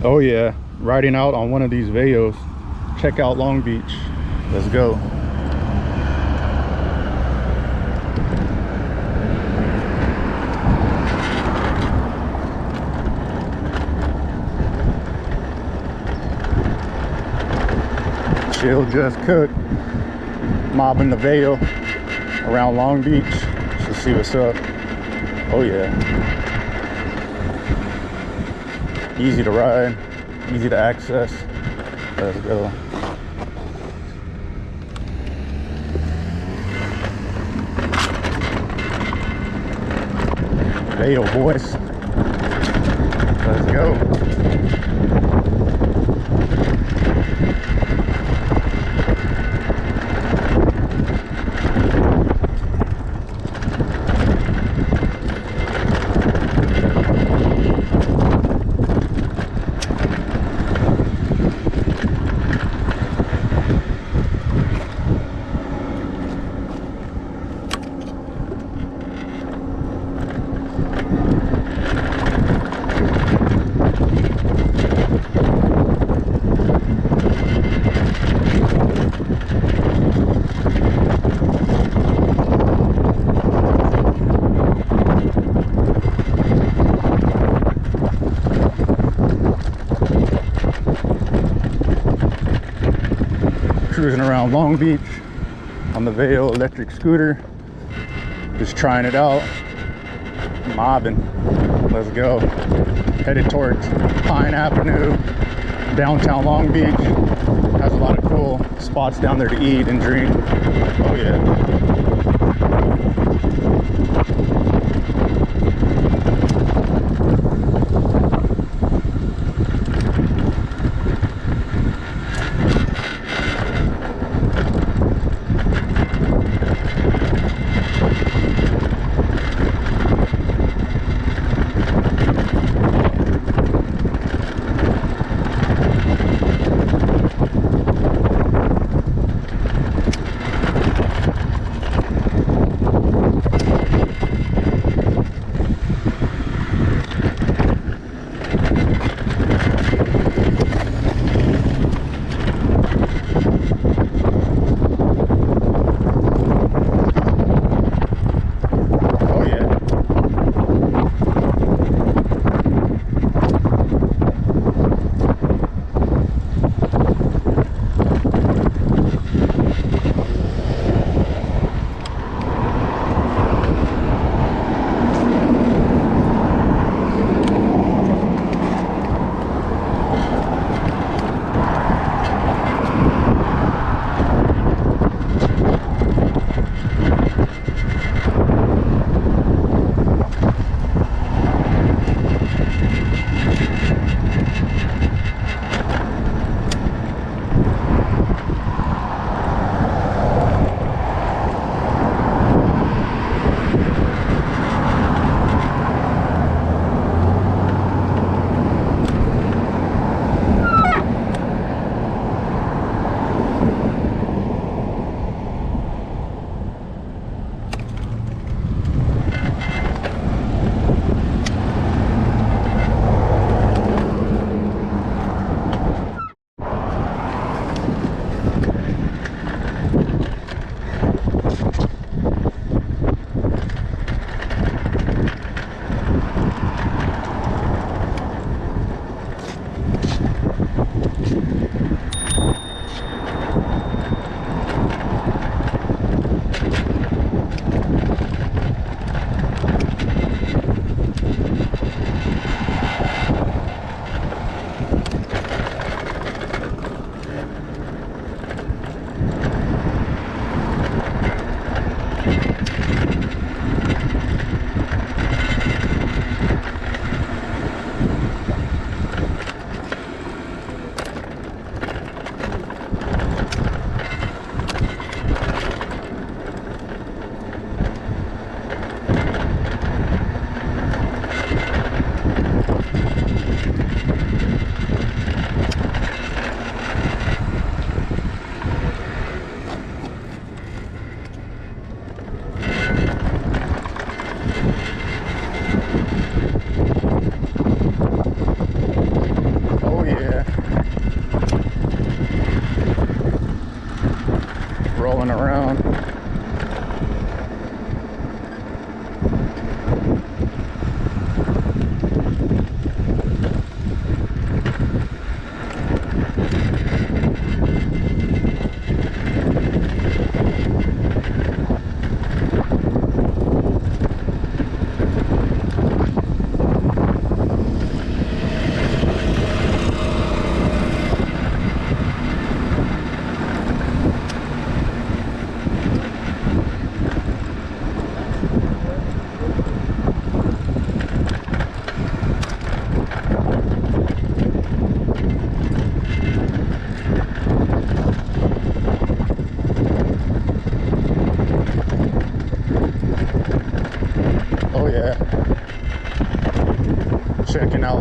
Oh yeah, riding out on one of these VEOs. Check out Long Beach. Let's go. Chill just cooked. Mobbing the VEO around Long Beach. Let's see what's up. Oh yeah. Easy to ride, easy to access. Let's go. VEO boys. Let's go. Cruising around Long Beach on the VEO electric scooter, just trying it out, mobbing. Let's go. Headed towards Pine Avenue, downtown Long Beach. Has a lot of cool spots down there to eat and drink. Oh yeah.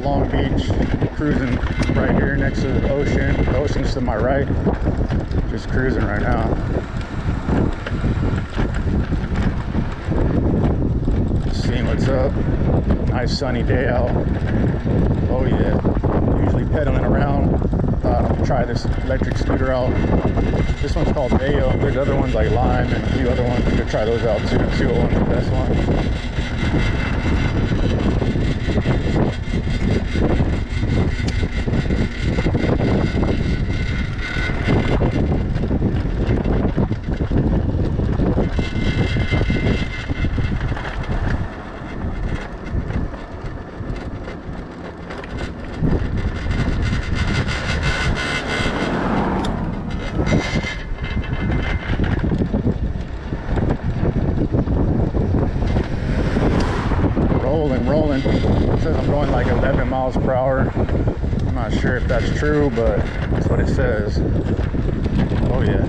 of Long Beach, cruising right here next to the ocean. The ocean's to my right. Just cruising right now. Seeing what's up. Nice sunny day out. Oh yeah. Usually pedaling around. I'll try this electric scooter out. This one's called VEO. There's other ones like Lime and a few other ones. I'm gonna try those out too. See what one's the best one. Rolling. It says I'm going like 11 miles per hour. I'm not sure if that's true, but that's what it says. Oh yeah.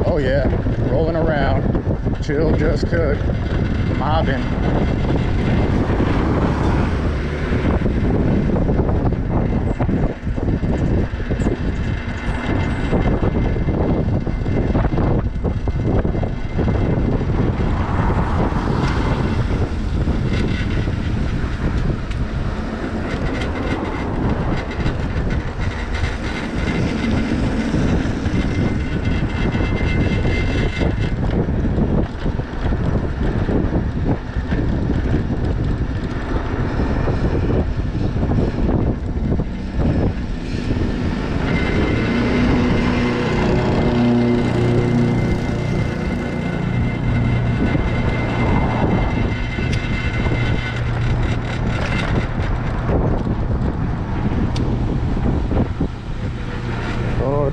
Oh yeah, rolling around, chill, just cook, mobbing.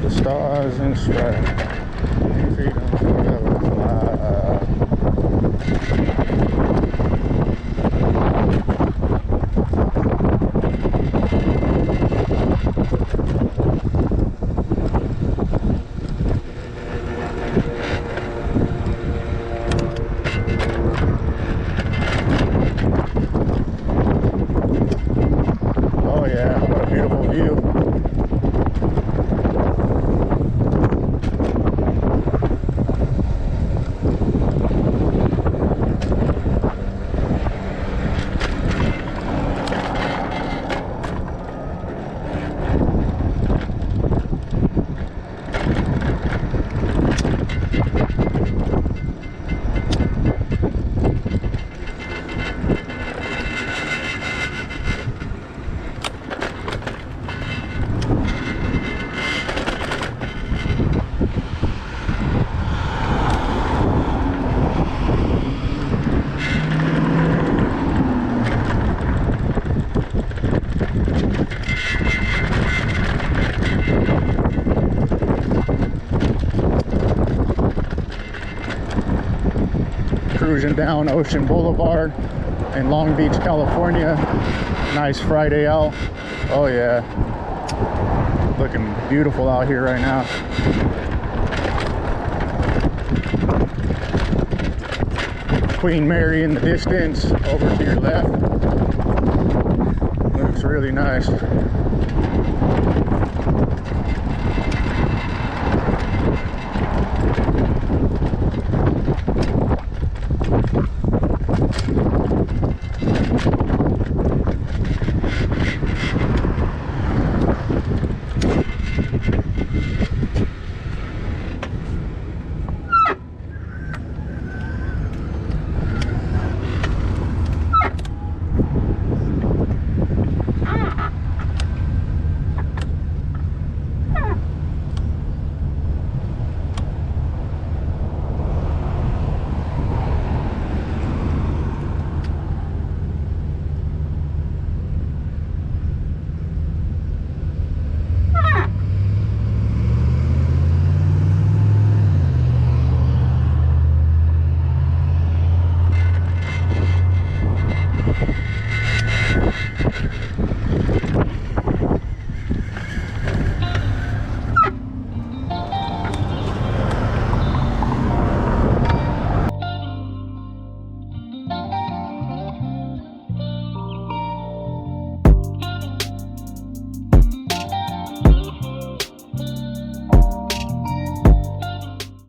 The stars and stripes, freedom forever fly. Oh yeah, what a beautiful view. Cruising down Ocean Boulevard in Long Beach, California. Nice Friday out. Oh yeah, looking beautiful out here right now. Queen Mary in the distance over to your left. Looks really nice.